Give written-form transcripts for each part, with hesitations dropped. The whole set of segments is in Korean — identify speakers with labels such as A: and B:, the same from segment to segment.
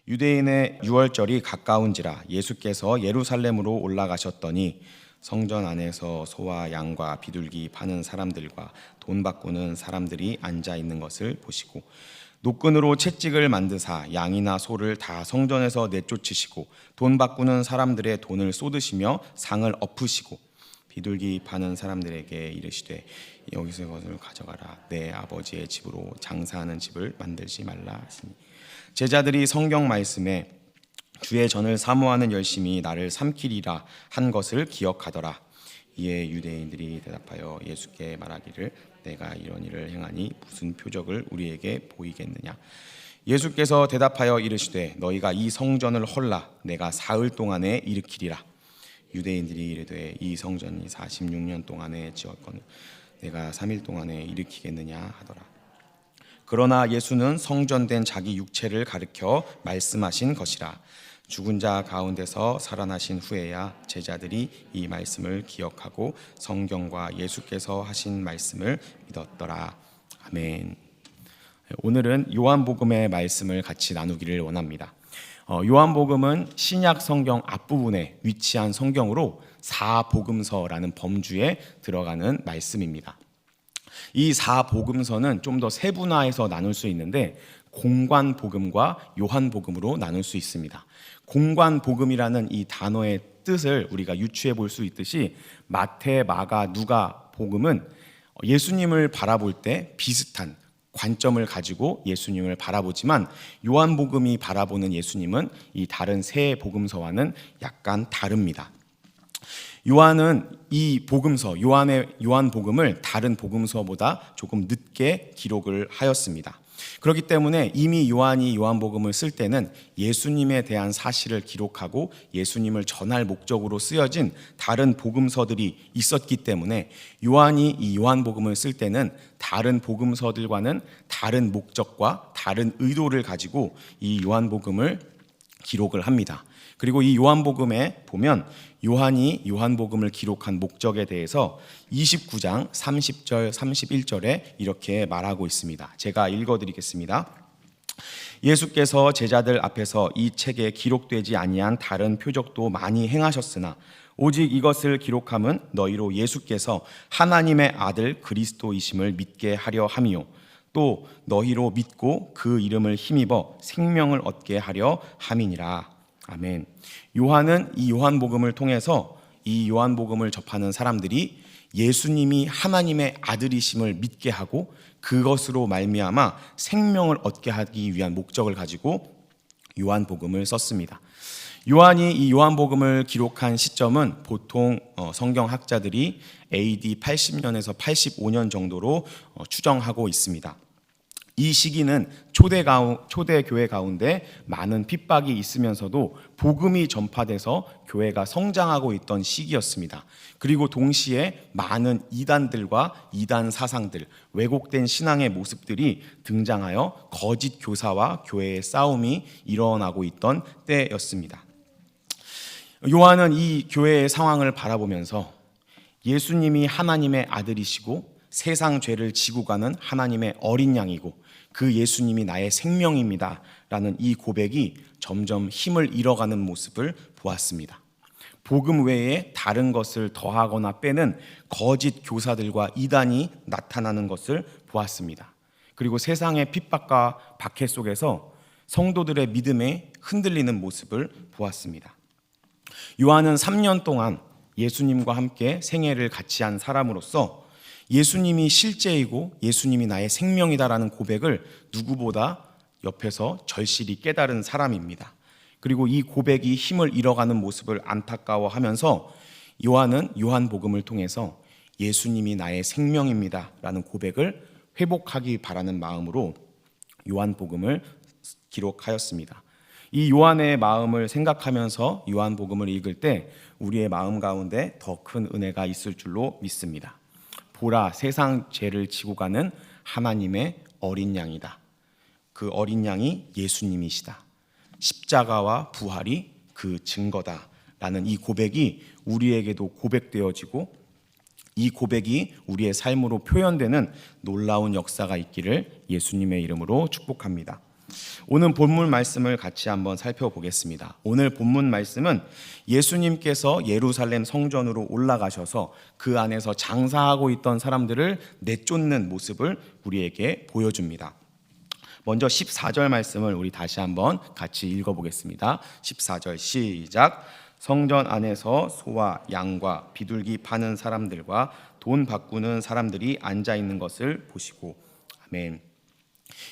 A: 유대인의 유월절이 가까운지라 예수께서 예루살렘으로 올라가셨더니 성전 안에서 소와 양과 비둘기 파는 사람들과 돈 바꾸는 사람들이 앉아 있는 것을 보시고 노끈으로 채찍을 만드사 양이나 소를 다 성전에서 내쫓으시고 돈 바꾸는 사람들의 돈을 쏟으시며 상을 엎으시고 비둘기 파는 사람들에게 이르시되 여기서 것을 가져가라. 내 아버지의 집으로 장사하는 집을 만들지 말라 하시니 제자들이 성경 말씀에 주의 전을 사모하는 열심이 나를 삼키리라 한 것을 기억하더라. 이에 유대인들이 대답하여 예수께 말하기를 내가 이런 일을 행하니 무슨 표적을 우리에게 보이겠느냐. 예수께서 대답하여 이르시되 너희가 이 성전을 헐라 내가 사흘 동안에 일으키리라. 유대인들이 이르되 이 성전이 46년 동안에 지었거늘 내가 3일 동안에 일으키겠느냐 하더라. 그러나 예수는 성전된 자기 육체를 가리켜 말씀하신 것이라. 죽은 자 가운데서 살아나신 후에야 제자들이 이 말씀을 기억하고 성경과 예수께서 하신 말씀을 믿었더라. 아멘. 오늘은 요한복음의 말씀을 같이 나누기를 원합니다. 요한복음은 신약 성경 앞부분에 위치한 성경으로 사복음서라는 범주에 들어가는 말씀입니다. 이 사복음서는 좀 더 세분화해서 나눌 수 있는데 공관복음과 요한복음으로 나눌 수 있습니다. 공관복음이라는 이 단어의 뜻을 우리가 유추해 볼 수 있듯이 마태, 마가, 누가 복음은 예수님을 바라볼 때 비슷한 관점을 가지고 예수님을 바라보지만 요한복음이 바라보는 예수님은 이 다른 세 복음서와는 약간 다릅니다. 요한은 이 복음서, 요한복음을 다른 복음서보다 조금 늦게 기록을 하였습니다. 그렇기 때문에 이미 요한이 요한복음을 쓸 때는 예수님에 대한 사실을 기록하고 예수님을 전할 목적으로 쓰여진 다른 복음서들이 있었기 때문에 요한이 이 요한복음을 쓸 때는 다른 복음서들과는 다른 목적과 다른 의도를 가지고 이 요한복음을 기록을 합니다. 그리고 이 요한복음에 보면 요한이 요한복음을 기록한 목적에 대해서 29장 30절 31절에 이렇게 말하고 있습니다. 제가 읽어드리겠습니다. 예수께서 제자들 앞에서 이 책에 기록되지 아니한 다른 표적도 많이 행하셨으나 오직 이것을 기록함은 너희로 예수께서 하나님의 아들 그리스도이심을 믿게 하려 함이요 또 너희로 믿고 그 이름을 힘입어 생명을 얻게 하려 함이니라. 아멘. 요한은 이 요한복음을 통해서 이 요한복음을 접하는 사람들이 예수님이 하나님의 아들이심을 믿게 하고 그것으로 말미암아 생명을 얻게 하기 위한 목적을 가지고 요한복음을 썼습니다. 요한이 이 요한복음을 기록한 시점은 보통 성경학자들이 AD 80년에서 85년 정도로 추정하고 있습니다. 이 시기는 초대교회 가운데 많은 핍박이 있으면서도 복음이 전파돼서 교회가 성장하고 있던 시기였습니다. 그리고 동시에 많은 이단들과 이단 사상들, 왜곡된 신앙의 모습들이 등장하여 거짓 교사와 교회의 싸움이 일어나고 있던 때였습니다. 요한은 이 교회의 상황을 바라보면서 예수님이 하나님의 아들이시고 세상 죄를 지고 가는 하나님의 어린 양이고 그 예수님이 나의 생명입니다 라는 이 고백이 점점 힘을 잃어가는 모습을 보았습니다. 복음 외에 다른 것을 더하거나 빼는 거짓 교사들과 이단이 나타나는 것을 보았습니다. 그리고 세상의 핍박과 박해 속에서 성도들의 믿음에 흔들리는 모습을 보았습니다. 요한은 3년 동안 예수님과 함께 생애를 같이 한 사람으로서 예수님이 실제이고 예수님이 나의 생명이다라는 고백을 누구보다 옆에서 절실히 깨달은 사람입니다. 그리고 이 고백이 힘을 잃어가는 모습을 안타까워하면서 요한은 요한복음을 통해서 예수님이 나의 생명입니다라는 고백을 회복하기 바라는 마음으로 요한복음을 기록하였습니다. 이 요한의 마음을 생각하면서 요한복음을 읽을 때 우리의 마음 가운데 더 큰 은혜가 있을 줄로 믿습니다. 보라, 세상 죄를 지고 가는 하나님의 어린 양이다. 그 어린 양이 예수님이시다. 십자가와 부활이 그 증거다 라는 이 고백이 우리에게도 고백되어지고 이 고백이 우리의 삶으로 표현되는 놀라운 역사가 있기를 예수님의 이름으로 축복합니다. 오늘 본문 말씀을 같이 한번 살펴보겠습니다. 오늘 본문 말씀은 예수님께서 예루살렘 성전으로 올라가셔서 그 안에서 장사하고 있던 사람들을 내쫓는 모습을 우리에게 보여줍니다. 먼저 14절 말씀을 우리 다시 한번 같이 읽어보겠습니다. 14절 시작. 성전 안에서 소와 양과 비둘기 파는 사람들과 돈 바꾸는 사람들이 앉아 있는 것을 보시고. 아멘.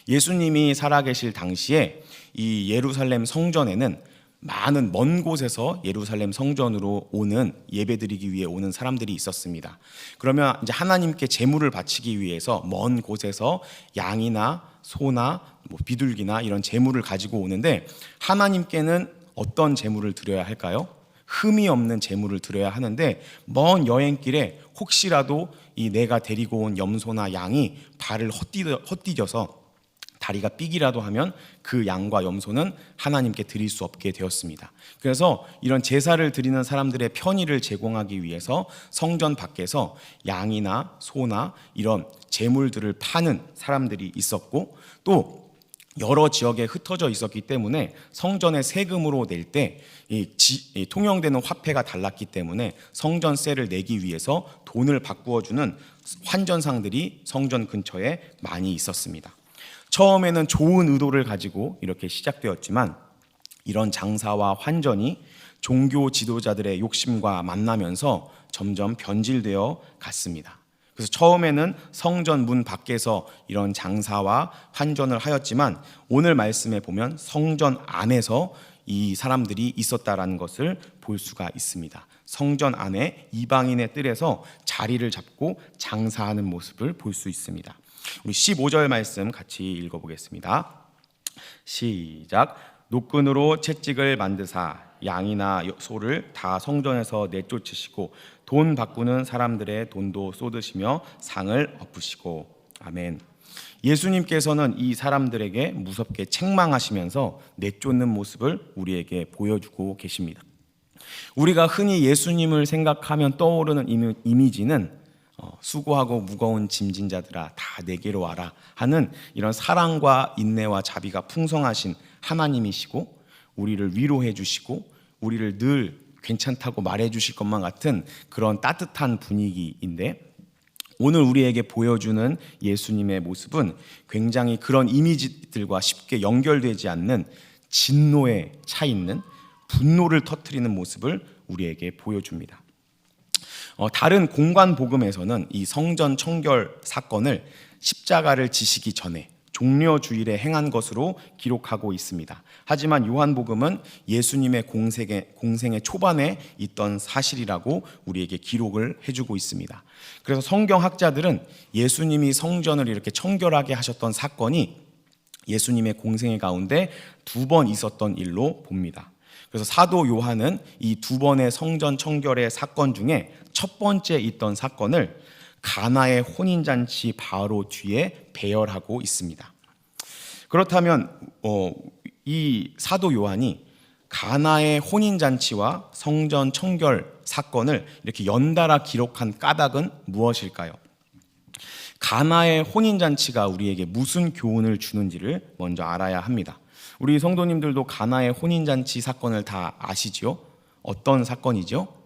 A: 예수님이 살아계실 당시에 이 예루살렘 성전에는 많은 먼 곳에서 예루살렘 성전으로 오는 예배드리기 위해 오는 사람들이 있었습니다. 그러면 이제 하나님께 제물을 바치기 위해서 먼 곳에서 양이나 소나 비둘기나 이런 제물을 가지고 오는데, 하나님께는 어떤 제물을 드려야 할까요? 흠이 없는 제물을 드려야 하는데, 먼 여행길에 혹시라도 이 내가 데리고 온 염소나 양이 발을 헛디뎌서 다리가 삐기라도 하면 그 양과 염소는 하나님께 드릴 수 없게 되었습니다. 그래서 이런 제사를 드리는 사람들의 편의를 제공하기 위해서 성전 밖에서 양이나 소나 이런 제물들을 파는 사람들이 있었고, 또 여러 지역에 흩어져 있었기 때문에 성전에 세금으로 낼 때 통용되는 화폐가 달랐기 때문에 성전세를 내기 위해서 돈을 바꾸어주는 환전상들이 성전 근처에 많이 있었습니다. 처음에는 좋은 의도를 가지고 이렇게 시작되었지만, 이런 장사와 환전이 종교 지도자들의 욕심과 만나면서 점점 변질되어 갔습니다. 그래서 처음에는 성전 문 밖에서 이런 장사와 환전을 하였지만, 오늘 말씀에 보면 성전 안에서 이 사람들이 있었다라는 것을 볼 수가 있습니다. 성전 안에 이방인의 뜰에서 자리를 잡고 장사하는 모습을 볼 수 있습니다. 우리 15절 말씀 같이 읽어보겠습니다. 시작. 노끈으로 채찍을 만드사 양이나 소를 다 성전에서 내쫓으시고 돈 바꾸는 사람들의 돈도 쏟으시며 상을 엎으시고. 아멘. 예수님께서는 이 사람들에게 무섭게 책망하시면서 내쫓는 모습을 우리에게 보여주고 계십니다. 우리가 흔히 예수님을 생각하면 떠오르는 이미지는 수고하고 무거운 짐진 자들아 다 내게로 와라 하는 이런 사랑과 인내와 자비가 풍성하신 하나님이시고, 우리를 위로해 주시고 우리를 늘 괜찮다고 말해 주실 것만 같은 그런 따뜻한 분위기인데, 오늘 우리에게 보여주는 예수님의 모습은 굉장히 그런 이미지들과 쉽게 연결되지 않는 진노에 차 있는 분노를 터뜨리는 모습을 우리에게 보여줍니다. 다른 공관 복음에서는 이 성전 청결 사건을 십자가를 지시기 전에 종려 주일에 행한 것으로 기록하고 있습니다. 하지만 요한복음은 예수님의 공생의 초반에 있던 사실이라고 우리에게 기록을 해주고 있습니다. 그래서 성경학자들은 예수님이 성전을 이렇게 청결하게 하셨던 사건이 예수님의 공생의 가운데 2번 있었던 일로 봅니다. 그래서 사도 요한은 이 2번의 성전 청결의 사건 중에 첫 번째 있던 사건을 가나의 혼인잔치 바로 뒤에 배열하고 있습니다. 그렇다면 이 사도 요한이 가나의 혼인잔치와 성전 청결 사건을 이렇게 연달아 기록한 까닭은 무엇일까요? 가나의 혼인잔치가 우리에게 무슨 교훈을 주는지를 먼저 알아야 합니다. 우리 성도님들도 가나의 혼인잔치 사건을 다 아시지요? 어떤 사건이죠?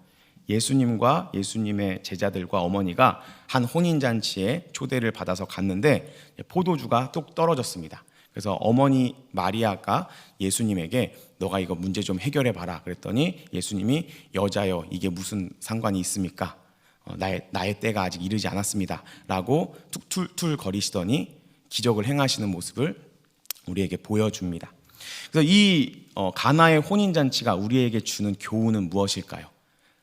A: 예수님과 예수님의 제자들과 어머니가 한 혼인잔치에 초대를 받아서 갔는데 포도주가 뚝 떨어졌습니다. 그래서 어머니 마리아가 예수님에게 너가 이거 문제 좀 해결해 봐라 그랬더니, 예수님이 여자여 이게 무슨 상관이 있습니까? 나의 때가 아직 이르지 않았습니다 라고 툭툴툴 거리시더니 기적을 행하시는 모습을 우리에게 보여줍니다. 그래서 이 가나의 혼인잔치가 우리에게 주는 교훈은 무엇일까요?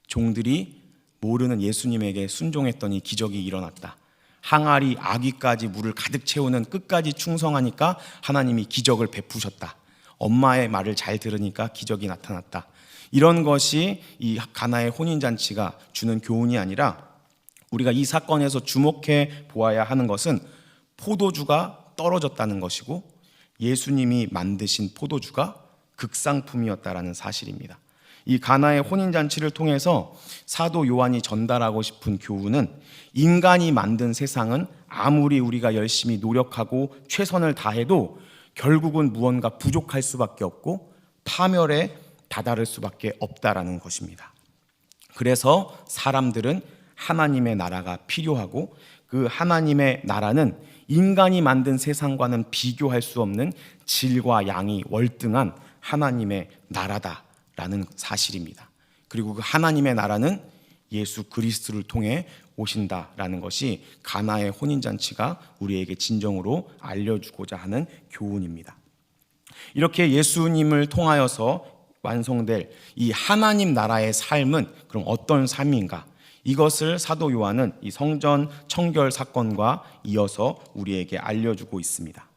A: 종들이 모르는 예수님에게 순종했더니 기적이 일어났다. 항아리 아귀까지 물을 가득 채우는 끝까지 충성하니까 하나님이 기적을 베푸셨다. 엄마의 말을 잘 들으니까 기적이 나타났다. 이런 것이 이 가나의 혼인잔치가 주는 교훈이 아니라, 우리가 이 사건에서 주목해 보아야 하는 것은 포도주가 떨어졌다는 것이고 예수님이 만드신 포도주가 극상품이었다라는 사실입니다. 이 가나의 혼인잔치를 통해서 사도 요한이 전달하고 싶은 교훈은, 인간이 만든 세상은 아무리 우리가 열심히 노력하고 최선을 다해도 결국은 무언가 부족할 수밖에 없고 파멸에 다다를 수밖에 없다라는 것입니다. 그래서 사람들은 하나님의 나라가 필요하고 그 하나님의 나라는 인간이 만든 세상과는 비교할 수 없는 질과 양이 월등한 하나님의 나라다라는 사실입니다. 그리고 그 하나님의 나라는 예수 그리스도를 통해 오신다라는 것이 가나의 혼인잔치가 우리에게 진정으로 알려주고자 하는 교훈입니다. 이렇게 예수님을 통하여서 완성될 이 하나님 나라의 삶은 그럼 어떤 삶인가? 이것을 사도 요한은 이 성전 청결 사건과 이어서 우리에게 알려주고 있습니다.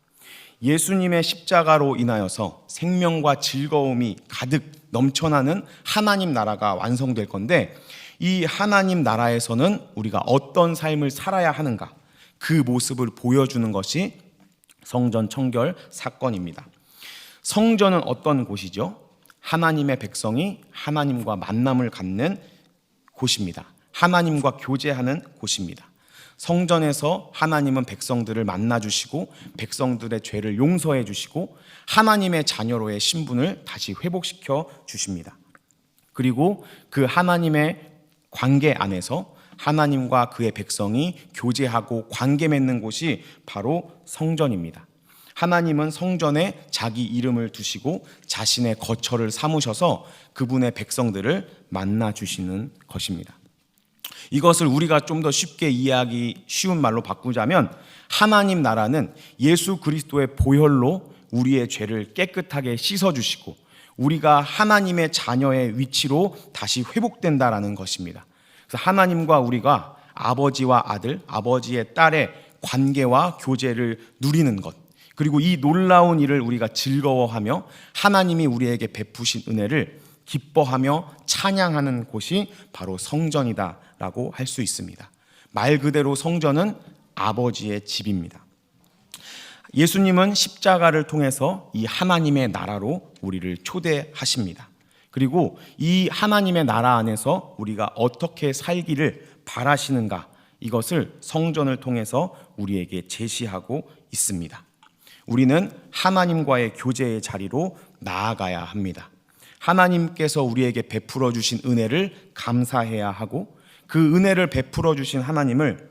A: 예수님의 십자가로 인하여서 생명과 즐거움이 가득 넘쳐나는 하나님 나라가 완성될 건데, 이 하나님 나라에서는 우리가 어떤 삶을 살아야 하는가, 그 모습을 보여주는 것이 성전 청결 사건입니다. 성전은 어떤 곳이죠? 하나님의 백성이 하나님과 만남을 갖는 곳입니다. 하나님과 교제하는 곳입니다. 성전에서 하나님은 백성들을 만나주시고 백성들의 죄를 용서해 주시고 하나님의 자녀로의 신분을 다시 회복시켜 주십니다. 그리고 그 하나님의 관계 안에서 하나님과 그의 백성이 교제하고 관계 맺는 곳이 바로 성전입니다. 하나님은 성전에 자기 이름을 두시고 자신의 거처를 삼으셔서 그분의 백성들을 만나 주시는 것입니다. 이것을 우리가 좀 더 쉽게 이해하기 쉬운 말로 바꾸자면, 하나님 나라는 예수 그리스도의 보혈로 우리의 죄를 깨끗하게 씻어주시고 우리가 하나님의 자녀의 위치로 다시 회복된다라는 것입니다. 그래서 하나님과 우리가 아버지와 아들, 아버지의 딸의 관계와 교제를 누리는 것, 그리고 이 놀라운 일을 우리가 즐거워하며 하나님이 우리에게 베푸신 은혜를 기뻐하며 찬양하는 곳이 바로 성전이다라고 할 수 있습니다. 말 그대로 성전은 아버지의 집입니다. 예수님은 십자가를 통해서 이 하나님의 나라로 우리를 초대하십니다. 그리고 이 하나님의 나라 안에서 우리가 어떻게 살기를 바라시는가, 이것을 성전을 통해서 우리에게 제시하고 있습니다. 우리는 하나님과의 교제의 자리로 나아가야 합니다. 하나님께서 우리에게 베풀어 주신 은혜를 감사해야 하고 그 은혜를 베풀어 주신 하나님을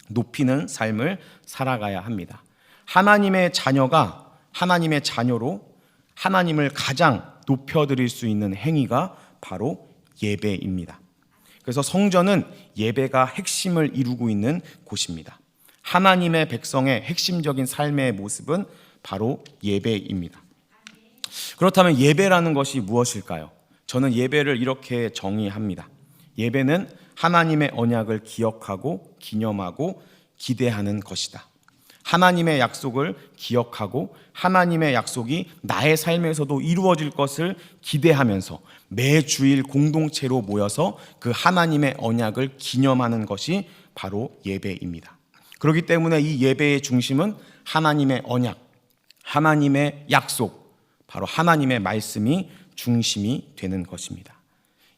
A: 높이는 삶을 살아가야 합니다. 하나님의 자녀가 하나님의 자녀로 하나님을 가장 높여드릴 수 있는 행위가 바로 예배입니다. 그래서 성전은 예배가 핵심을 이루고 있는 곳입니다. 하나님의 백성의 핵심적인 삶의 모습은 바로 예배입니다. 그렇다면 예배라는 것이 무엇일까요? 저는 예배를 이렇게 정의합니다. 예배는 하나님의 언약을 기억하고 기념하고 기대하는 것이다. 하나님의 약속을 기억하고 하나님의 약속이 나의 삶에서도 이루어질 것을 기대하면서 매주일 공동체로 모여서 그 하나님의 언약을 기념하는 것이 바로 예배입니다. 그렇기 때문에 이 예배의 중심은 하나님의 언약, 하나님의 약속, 바로 하나님의 말씀이 중심이 되는 것입니다.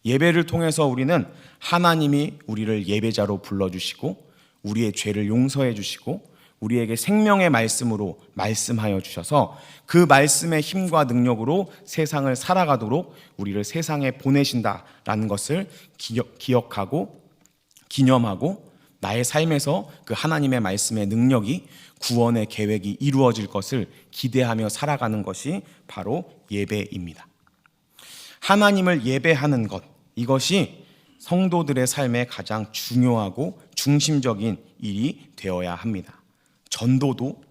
A: 예배를 통해서 우리는 하나님이 우리를 예배자로 불러주시고 우리의 죄를 용서해 주시고 우리에게 생명의 말씀으로 말씀하여 주셔서 그 말씀의 힘과 능력으로 세상을 살아가도록 우리를 세상에 보내신다라는 것을 기억하고 기념하고 나의 삶에서 그 하나님의 말씀의 능력이 구원의 계획이 이루어질 것을 기대하며 살아가는 것이 바로 예배입니다. 하나님을 예배하는 것, 이것이 성도들의 삶에 가장 중요하고 중심적인 일이 되어야 합니다. 전도도,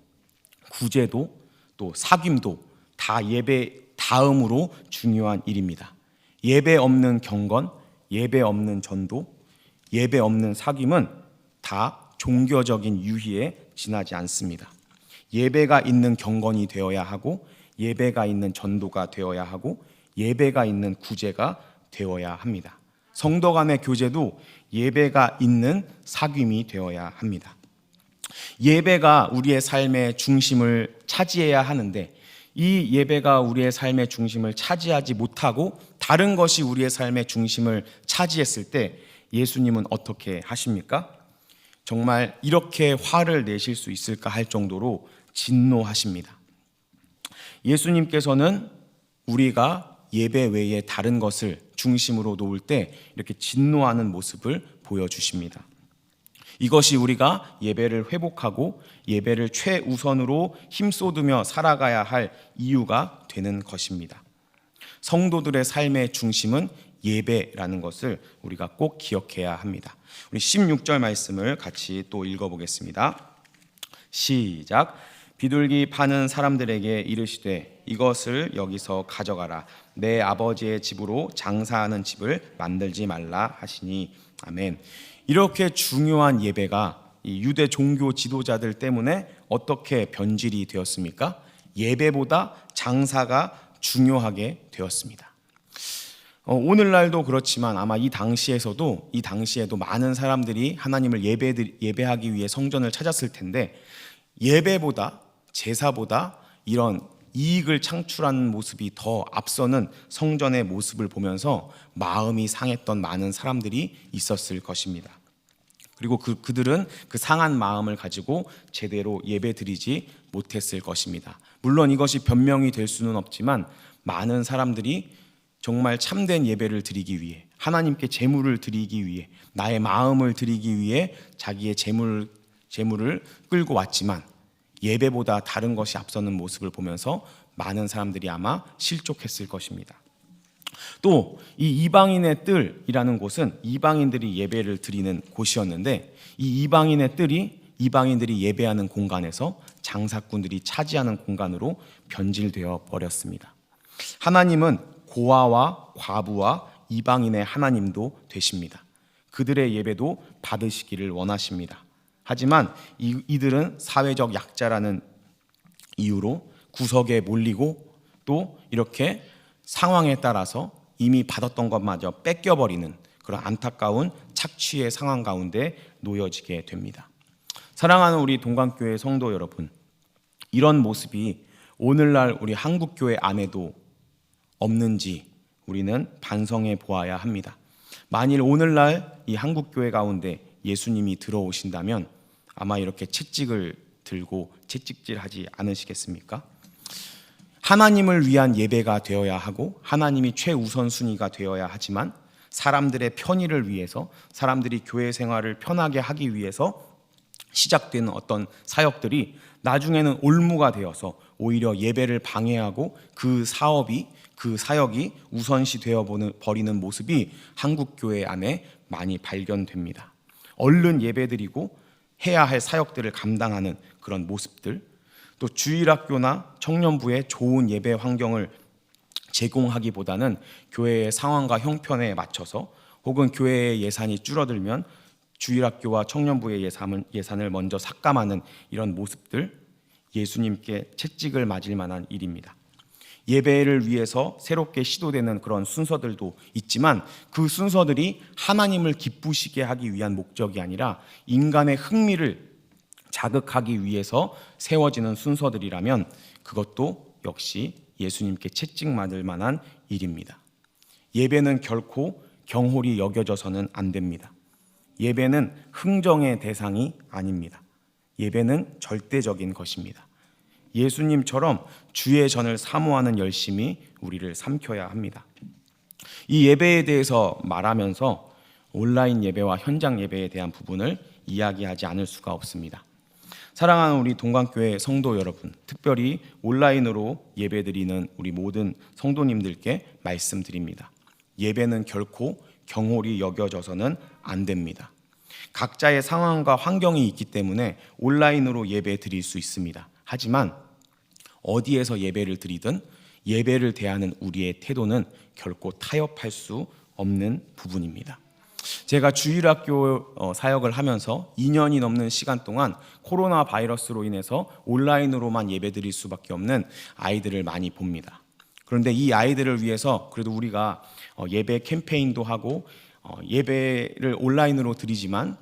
A: 구제도, 또 사귐도 다 예배 다음으로 중요한 일입니다. 예배 없는 경건, 예배 없는 전도, 예배 없는 사귐은 다 종교적인 유희에 지나지 않습니다. 예배가 있는 경건이 되어야 하고 예배가 있는 전도가 되어야 하고 예배가 있는 구제가 되어야 합니다. 성도 간의 교제도 예배가 있는 사귐이 되어야 합니다. 예배가 우리의 삶의 중심을 차지해야 하는데 이 예배가 우리의 삶의 중심을 차지하지 못하고 다른 것이 우리의 삶의 중심을 차지했을 때 예수님은 어떻게 하십니까? 정말 이렇게 화를 내실 수 있을까 할 정도로 진노하십니다. 예수님께서는 우리가 예배 외에 다른 것을 중심으로 놓을 때 이렇게 진노하는 모습을 보여주십니다. 이것이 우리가 예배를 회복하고 예배를 최우선으로 힘쏟으며 살아가야 할 이유가 되는 것입니다. 성도들의 삶의 중심은 예배라는 것을 우리가 꼭 기억해야 합니다. 우리 16절 말씀을 같이 또 읽어보겠습니다. 시작. 비둘기 파는 사람들에게 이르시되 이것을 여기서 가져가라. 내 아버지의 집으로 장사하는 집을 만들지 말라 하시니. 아멘. 이렇게 중요한 예배가 이 유대 종교 지도자들 때문에 어떻게 변질이 되었습니까? 예배보다 장사가 중요하게 되었습니다. 오늘날도 그렇지만 아마 이 당시에도 많은 사람들이 하나님을 예배하기 위해 성전을 찾았을 텐데, 예배보다 제사보다 이런 이익을 창출하는 모습이 더 앞서는 성전의 모습을 보면서 마음이 상했던 많은 사람들이 있었을 것입니다. 그리고 그들은 그 상한 마음을 가지고 제대로 예배드리지 못했을 것입니다. 물론 이것이 변명이 될 수는 없지만 많은 사람들이 정말 참된 예배를 드리기 위해, 하나님께 제물을 드리기 위해, 나의 마음을 드리기 위해 자기의 제물을 끌고 왔지만 예배보다 다른 것이 앞서는 모습을 보면서 많은 사람들이 아마 실족했을 것입니다. 또 이 이방인의 뜰이라는 곳은 이방인들이 예배를 드리는 곳이었는데, 이 이방인의 뜰이 이방인들이 예배하는 공간에서 장사꾼들이 차지하는 공간으로 변질되어 버렸습니다. 하나님은 고아와 과부와 이방인의 하나님도 되십니다. 그들의 예배도 받으시기를 원하십니다. 하지만 이들은 사회적 약자라는 이유로 구석에 몰리고 또 이렇게 상황에 따라서 이미 받았던 것마저 뺏겨버리는 그런 안타까운 착취의 상황 가운데 놓여지게 됩니다. 사랑하는 우리 동관교회 성도 여러분, 이런 모습이 오늘날 우리 한국교회 안에도 없는지 우리는 반성해 보아야 합니다. 만일 오늘날 이 한국교회 가운데 예수님이 들어오신다면 아마 이렇게 채찍을 들고 채찍질하지 않으시겠습니까? 하나님을 위한 예배가 되어야 하고 하나님이 최우선순위가 되어야 하지만 사람들의 편의를 위해서, 사람들이 교회 생활을 편하게 하기 위해서 시작되는 어떤 사역들이 나중에는 올무가 되어서 오히려 예배를 방해하고 그 사역이 우선시 되어 버리는 모습이 한국교회 안에 많이 발견됩니다. 얼른 예배드리고 해야 할 사역들을 감당하는 그런 모습들, 또 주일학교나 청년부에 좋은 예배 환경을 제공하기보다는 교회의 상황과 형편에 맞춰서, 혹은 교회의 예산이 줄어들면 주일학교와 청년부의 예산을 먼저 삭감하는 이런 모습들, 예수님께 채찍을 맞을 만한 일입니다. 예배를 위해서 새롭게 시도되는 그런 순서들도 있지만 그 순서들이 하나님을 기쁘시게 하기 위한 목적이 아니라 인간의 흥미를 자극하기 위해서 세워지는 순서들이라면 그것도 역시 예수님께 채찍 맞을 만한 일입니다. 예배는 결코 경홀히 여겨져서는 안 됩니다. 예배는 흥정의 대상이 아닙니다. 예배는 절대적인 것입니다. 예수님처럼 주의 전을 사모하는 열심이 우리를 삼켜야 합니다. 이 예배에 대해서 말하면서 온라인 예배와 현장 예배에 대한 부분을 이야기하지 않을 수가 없습니다. 사랑하는 우리 동관교회 성도 여러분, 특별히 온라인으로 예배드리는 우리 모든 성도님들께 말씀드립니다. 예배는 결코 경홀히 여겨져서는 안 됩니다. 각자의 상황과 환경이 있기 때문에 온라인으로 예배 드릴 수 있습니다. 하지만 어디에서 예배를 드리든 예배를 대하는 우리의 태도는 결코 타협할 수 없는 부분입니다. 제가 주일학교 사역을 하면서 2년이 넘는 시간 동안 코로나 바이러스로 인해서 온라인으로만 예배 드릴 수밖에 없는 아이들을 많이 봅니다. 그런데 이 아이들을 위해서 그래도 우리가 예배 캠페인도 하고 예배를 온라인으로 드리지만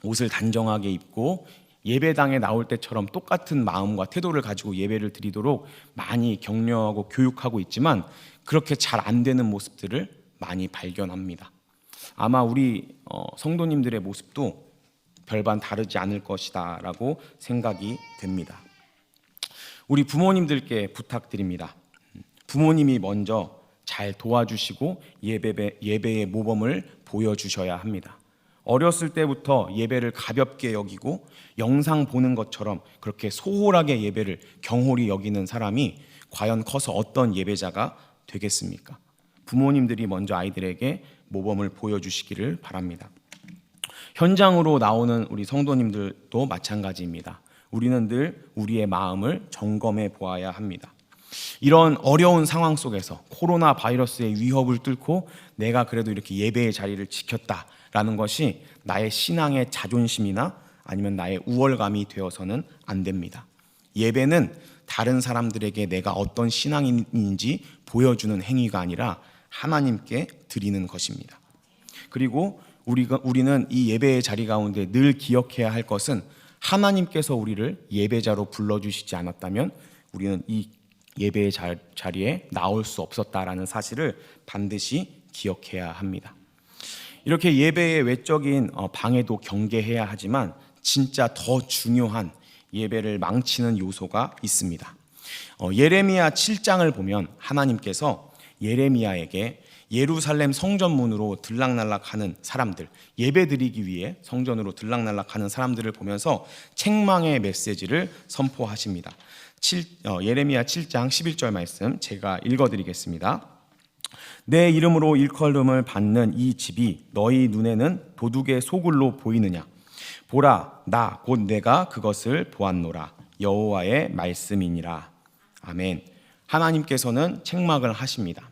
A: 옷을 단정하게 입고 예배당에 나올 때처럼 똑같은 마음과 태도를 가지고 예배를 드리도록 많이 격려하고 교육하고 있지만 그렇게 잘 안 되는 모습들을 많이 발견합니다. 아마 우리 성도님들의 모습도 별반 다르지 않을 것이다 라고 생각이 됩니다. 우리 부모님들께 부탁드립니다. 부모님이 먼저 잘 도와주시고 예배의 모범을 보여주셔야 합니다. 어렸을 때부터 예배를 가볍게 여기고 영상 보는 것처럼 그렇게 소홀하게 예배를 경홀히 여기는 사람이 과연 커서 어떤 예배자가 되겠습니까? 부모님들이 먼저 아이들에게 모범을 보여주시기를 바랍니다. 현장으로 나오는 우리 성도님들도 마찬가지입니다. 우리는 늘 우리의 마음을 점검해 보아야 합니다. 이런 어려운 상황 속에서 코로나 바이러스의 위협을 뚫고 내가 그래도 이렇게 예배의 자리를 지켰다라는 것이 나의 신앙의 자존심이나 아니면 나의 우월감이 되어서는 안 됩니다. 예배는 다른 사람들에게 내가 어떤 신앙인인지 보여주는 행위가 아니라 하나님께 드리는 것입니다. 그리고 우리는 이 예배의 자리 가운데 늘 기억해야 할 것은 하나님께서 우리를 예배자로 불러주시지 않았다면 우리는 이 예배의 자리에 나올 수 없었다라는 사실을 반드시 기억해야 합니다. 이렇게 예배의 외적인 방해도 경계해야 하지만 진짜 더 중요한 예배를 망치는 요소가 있습니다. 예레미야 7장을 보면 하나님께서 예레미야에게 예루살렘 성전문으로 들락날락하는 사람들, 예배드리기 위해 성전으로 들락날락하는 사람들을 보면서 책망의 메시지를 선포하십니다. 예레미야 7장 11절 말씀 제가 읽어드리겠습니다. 내 이름으로 일컬음을 받는 이 집이 너희 눈에는 도둑의 소굴로 보이느냐? 보라, 나 곧 내가 그것을 보았노라. 여호와의 말씀이니라. 아멘. 하나님께서는 책망을 하십니다.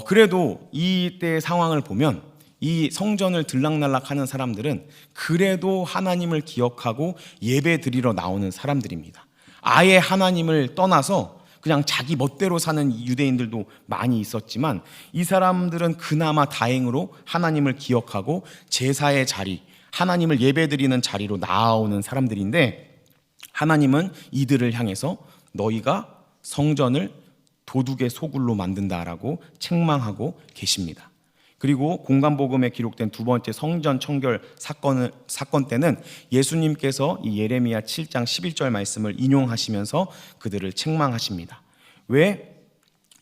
A: 그래도 이때의 상황을 보면 이 성전을 들락날락하는 사람들은 그래도 하나님을 기억하고 예배 드리러 나오는 사람들입니다. 아예 하나님을 떠나서 그냥 자기 멋대로 사는 유대인들도 많이 있었지만 이 사람들은 그나마 다행으로 하나님을 기억하고 제사의 자리, 하나님을 예배드리는 자리로 나아오는 사람들인데 하나님은 이들을 향해서 너희가 성전을 도둑의 소굴로 만든다라고 책망하고 계십니다. 그리고 공간복음에 기록된 두 번째 성전 청결 사건 때는 예수님께서 이 예레미야 7장 11절 말씀을 인용하시면서 그들을 책망하십니다. 왜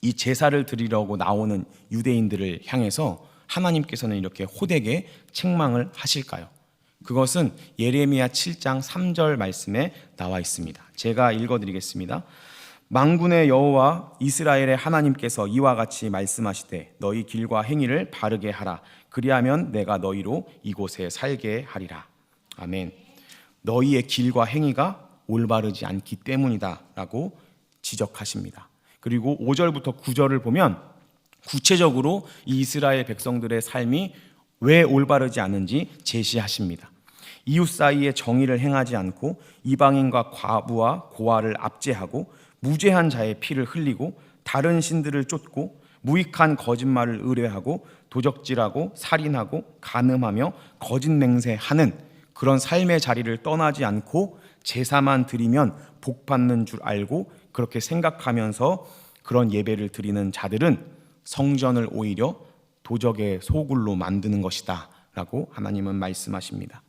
A: 이 제사를 드리려고 나오는 유대인들을 향해서 하나님께서는 이렇게 호되게 책망을 하실까요? 그것은 예레미야 7장 3절 말씀에 나와 있습니다. 제가 읽어드리겠습니다. 만군의 여호와 이스라엘의 하나님께서 이와 같이 말씀하시되 너희 길과 행위를 바르게 하라. 그리하면 내가 너희로 이곳에 살게 하리라. 아멘. 너희의 길과 행위가 올바르지 않기 때문이다 라고 지적하십니다. 그리고 5절부터 9절을 보면 구체적으로 이 이스라엘 백성들의 삶이 왜 올바르지 않은지 제시하십니다. 이웃 사이에 정의를 행하지 않고 이방인과 과부와 고아를 압제하고 무죄한 자의 피를 흘리고 다른 신들을 쫓고 무익한 거짓말을 의뢰하고 도적질하고 살인하고 간음하며 거짓 맹세하는 그런 삶의 자리를 떠나지 않고 제사만 드리면 복 받는 줄 알고 그렇게 생각하면서 그런 예배를 드리는 자들은 성전을 오히려 도적의 소굴로 만드는 것이다 라고 하나님은 말씀하십니다.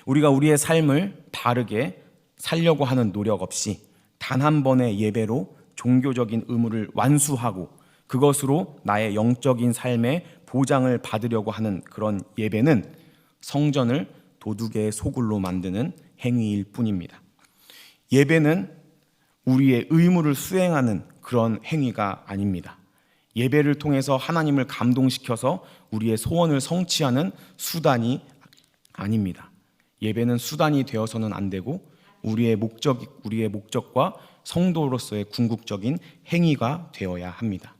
A: 우리가 우리의 삶을 바르게 살려고 하는 노력 없이 단 한 번의 예배로 종교적인 의무를 완수하고 그것으로 나의 영적인 삶의 보장을 받으려고 하는 그런 예배는 성전을 도둑의 소굴로 만드는 행위일 뿐입니다. 예배는 우리의 의무를 수행하는 그런 행위가 아닙니다. 예배를 통해서 하나님을 감동시켜서 우리의 소원을 성취하는 수단이 아닙니다. 예배는 수단이 되어서는 안 되고 우리의 목적과 성도로서의 궁극적인 행위가 되어야 합니다.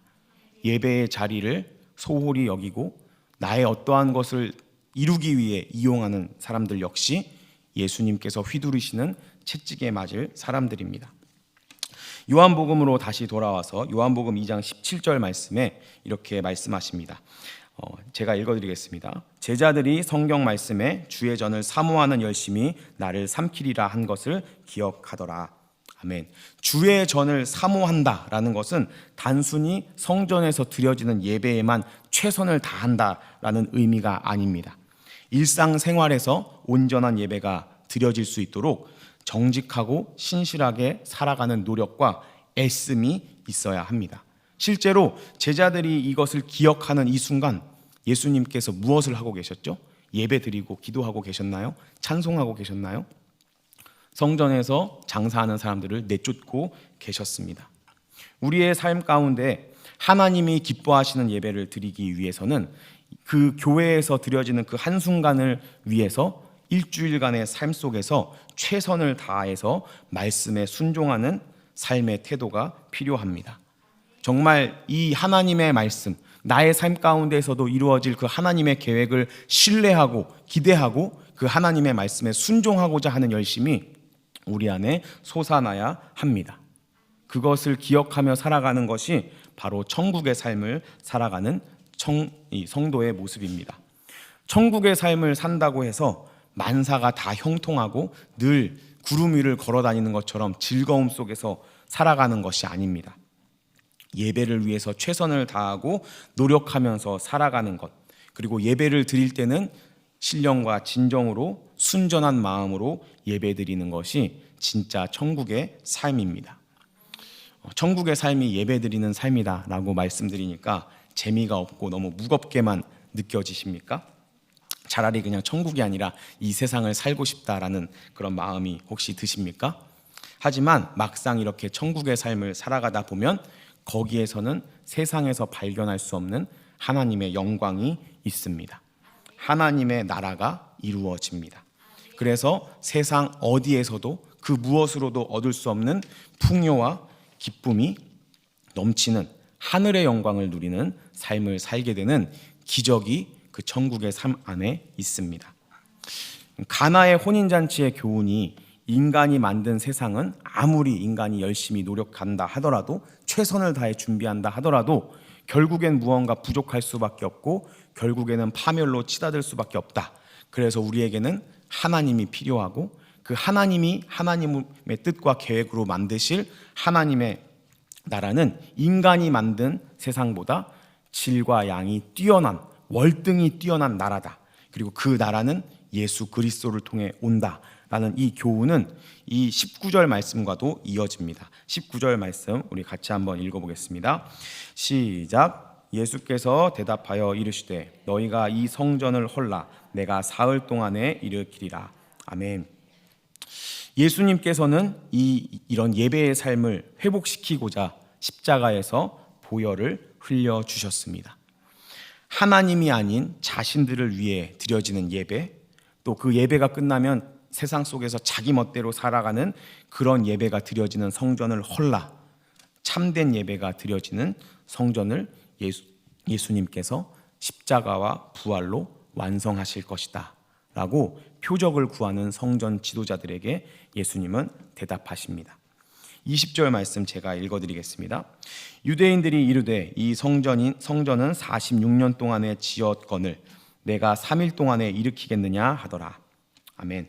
A: 예배의 자리를 소홀히 여기고 나의 어떠한 것을 이루기 위해 이용하는 사람들 역시 예수님께서 휘두르시는 채찍에 맞을 사람들입니다. 요한복음으로 다시 돌아와서 요한복음 2장 17절 말씀에 이렇게 말씀하십니다. 제가 읽어드리겠습니다. 제자들이 성경 말씀에 주의 전을 사모하는 열심이 나를 삼키리라 한 것을 기억하더라. 아멘. 주의 전을 사모한다라는 것은 단순히 성전에서 드려지는 예배에만 최선을 다한다라는 의미가 아닙니다. 일상생활에서 온전한 예배가 드려질 수 있도록 정직하고 신실하게 살아가는 노력과 애씀이 있어야 합니다. 실제로 제자들이 이것을 기억하는 이 순간 예수님께서 무엇을 하고 계셨죠? 예배 드리고 기도하고 계셨나요? 찬송하고 계셨나요? 성전에서 장사하는 사람들을 내쫓고 계셨습니다. 우리의 삶 가운데 하나님이 기뻐하시는 예배를 드리기 위해서는 그 교회에서 드려지는 그 한순간을 위해서 일주일간의 삶 속에서 최선을 다해서 말씀에 순종하는 삶의 태도가 필요합니다. 정말 이 하나님의 말씀, 나의 삶 가운데에서도 이루어질 그 하나님의 계획을 신뢰하고 기대하고 그 하나님의 말씀에 순종하고자 하는 열심이 우리 안에 솟아나야 합니다. 그것을 기억하며 살아가는 것이 바로 천국의 삶을 살아가는 성도의 모습입니다. 천국의 삶을 산다고 해서 만사가 다 형통하고 늘 구름 위를 걸어 다니는 것처럼 즐거움 속에서 살아가는 것이 아닙니다. 예배를 위해서 최선을 다하고 노력하면서 살아가는 것, 그리고 예배를 드릴 때는 신령과 진정으로 순전한 마음으로 예배 드리는 것이 진짜 천국의 삶입니다. 천국의 삶이 예배 드리는 삶이다 라고 말씀드리니까 재미가 없고 너무 무겁게만 느껴지십니까? 차라리 그냥 천국이 아니라 이 세상을 살고 싶다라는 그런 마음이 혹시 드십니까? 하지만 막상 이렇게 천국의 삶을 살아가다 보면 거기에서는 세상에서 발견할 수 없는 하나님의 영광이 있습니다. 하나님의 나라가 이루어집니다. 그래서 세상 어디에서도 그 무엇으로도 얻을 수 없는 풍요와 기쁨이 넘치는 하늘의 영광을 누리는 삶을 살게 되는 기적이 그 천국의 삶 안에 있습니다. 가나의 혼인잔치의 교훈이 인간이 만든 세상은 아무리 인간이 열심히 노력한다 하더라도 최선을 다해 준비한다 하더라도 결국엔 무언가 부족할 수밖에 없고 결국에는 파멸로 치닫을 수밖에 없다. 그래서 우리에게는 하나님이 필요하고 그 하나님이 하나님의 뜻과 계획으로 만드실 하나님의 나라는 인간이 만든 세상보다 질과 양이 뛰어난 월등히 뛰어난 나라다. 그리고 그 나라는 예수 그리스도를 통해 온다라는 이 교훈은 이 19절 말씀과도 이어집니다. 19절 말씀 우리 같이 한번 읽어보겠습니다. 시작. 예수께서 대답하여 이르시되 너희가 이 성전을 헐라 내가 사흘 동안에 일으키리라. 아멘. 예수님께서는 이런 예배의 삶을 회복시키고자 십자가에서 보혈을 흘려주셨습니다. 하나님이 아닌 자신들을 위해 드려지는 예배, 또 그 예배가 끝나면 세상 속에서 자기 멋대로 살아가는 그런 예배가 드려지는 성전을 헐라, 참된 예배가 드려지는 성전을 예수님께서 십자가와 부활로 완성하실 것이다 라고 표적을 구하는 성전 지도자들에게 예수님은 대답하십니다. 20절 말씀 제가 읽어드리겠습니다. 유대인들이 이르되 이 성전은 46년 동안에 지었거늘 내가 3일 동안에 일으키겠느냐 하더라. 아멘.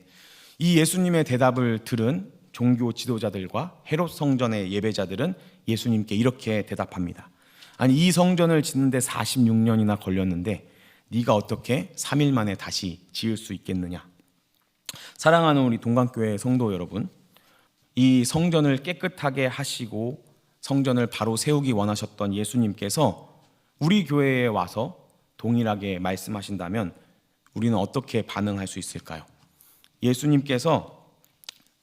A: 이 예수님의 대답을 들은 종교 지도자들과 헤롯 성전의 예배자들은 예수님께 이렇게 대답합니다. 아니 이 성전을 짓는데 46년이나 걸렸는데 네가 어떻게 3일 만에 다시 지을 수 있겠느냐. 사랑하는 우리 동강교회 성도 여러분, 이 성전을 깨끗하게 하시고 성전을 바로 세우기 원하셨던 예수님께서 우리 교회에 와서 동일하게 말씀하신다면 우리는 어떻게 반응할 수 있을까요? 예수님께서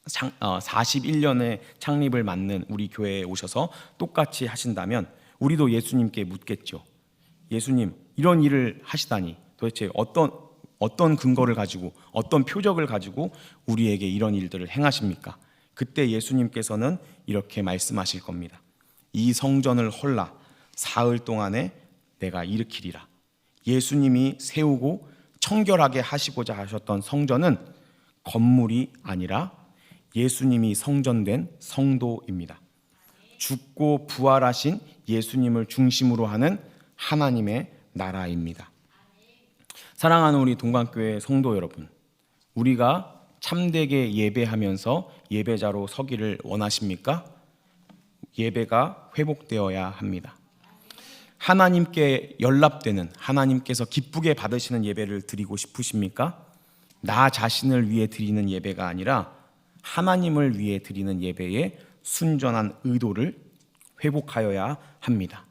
A: 41년의 창립을 맞는 우리 교회에 오셔서 똑같이 하신다면 우리도 예수님께 묻겠죠. 예수님, 이런 일을 하시다니 도대체 어떤 근거를 가지고 어떤 표적을 가지고 우리에게 이런 일들을 행하십니까? 그때 예수님께서는 이렇게 말씀하실 겁니다. 이 성전을 헐라 사흘 동안에 내가 일으키리라. 예수님이 세우고 청결하게 하시고자 하셨던 성전은 건물이 아니라 예수님이 성전된 성도입니다. 죽고 부활하신 예수님을 중심으로 하는 하나님의 나라입니다. 사랑하는 우리 동강교회 성도 여러분, 우리가 참되게 예배하면서 예배자로 서기를 원하십니까? 예배가 회복되어야 합니다. 하나님께 연락되는, 하나님께서 기쁘게 받으시는 예배를 드리고 싶으십니까? 나 자신을 위해 드리는 예배가 아니라 하나님을 위해 드리는 예배의 순전한 의도를 회복하여야 합니다.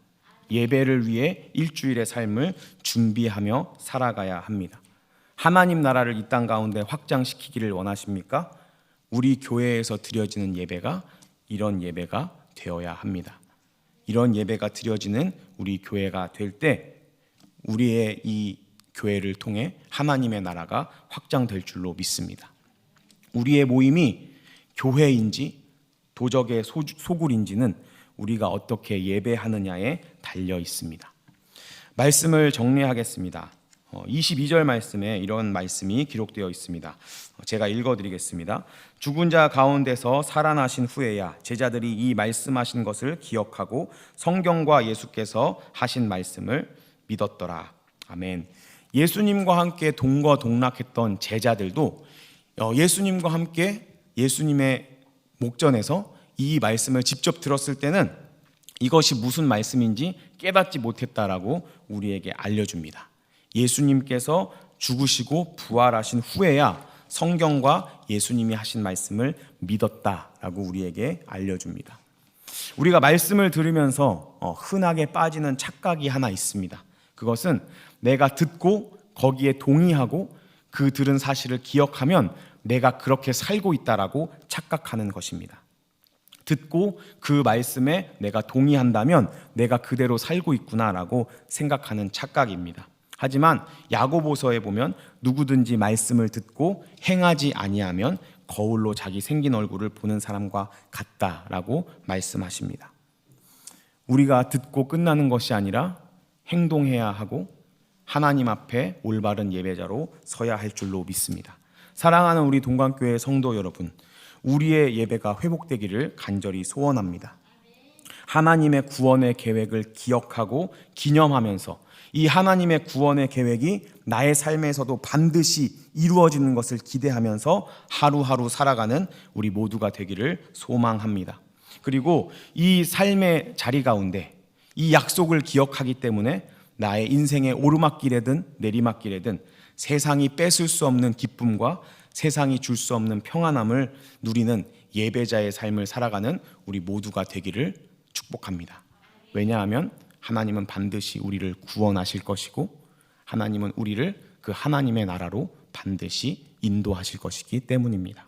A: 예배를 위해 일주일의 삶을 준비하며 살아가야 합니다. 하나님 나라를 이 땅 가운데 확장시키기를 원하십니까? 우리 교회에서 드려지는 예배가 이런 예배가 되어야 합니다. 이런 예배가 드려지는 우리 교회가 될 때 우리의 이 교회를 통해 하나님의 나라가 확장될 줄로 믿습니다. 우리의 모임이 교회인지 도적의 소굴인지는 우리가 어떻게 예배하느냐에 달려 있습니다. 말씀을 정리하겠습니다. 22절 말씀에 이런 말씀이 기록되어 있습니다. 제가 읽어드리겠습니다. 죽은 자 가운데서 살아나신 후에야 제자들이 이 말씀하신 것을 기억하고 성경과 예수께서 하신 말씀을 믿었더라. 아멘. 예수님과 함께 동거동락했던 제자들도 예수님과 함께 예수님의 목전에서 이 말씀을 직접 들었을 때는 이것이 무슨 말씀인지 깨닫지 못했다라고 우리에게 알려줍니다. 예수님께서 죽으시고 부활하신 후에야 성경과 예수님이 하신 말씀을 믿었다라고 우리에게 알려줍니다. 우리가 말씀을 들으면서 흔하게 빠지는 착각이 하나 있습니다. 그것은 내가 듣고 거기에 동의하고 그 들은 사실을 기억하면 내가 그렇게 살고 있다라고 착각하는 것입니다. 듣고 그 말씀에 내가 동의한다면 내가 그대로 살고 있구나라고 생각하는 착각입니다. 하지만 야고보서에 보면 누구든지 말씀을 듣고 행하지 아니하면 거울로 자기 생긴 얼굴을 보는 사람과 같다라고 말씀하십니다. 우리가 듣고 끝나는 것이 아니라 행동해야 하고 하나님 앞에 올바른 예배자로 서야 할 줄로 믿습니다. 사랑하는 우리 동관교회 성도 여러분, 우리의 예배가 회복되기를 간절히 소원합니다. 하나님의 구원의 계획을 기억하고 기념하면서 이 하나님의 구원의 계획이 나의 삶에서도 반드시 이루어지는 것을 기대하면서 하루하루 살아가는 우리 모두가 되기를 소망합니다. 그리고 이 삶의 자리 가운데 이 약속을 기억하기 때문에 나의 인생의 오르막길에든 내리막길에든 세상이 뺏을 수 없는 기쁨과 세상이 줄 수 없는 평안함을 누리는 예배자의 삶을 살아가는 우리 모두가 되기를 축복합니다. 왜냐하면 하나님은 반드시 우리를 구원하실 것이고 하나님은 우리를 그 하나님의 나라로 반드시 인도하실 것이기 때문입니다.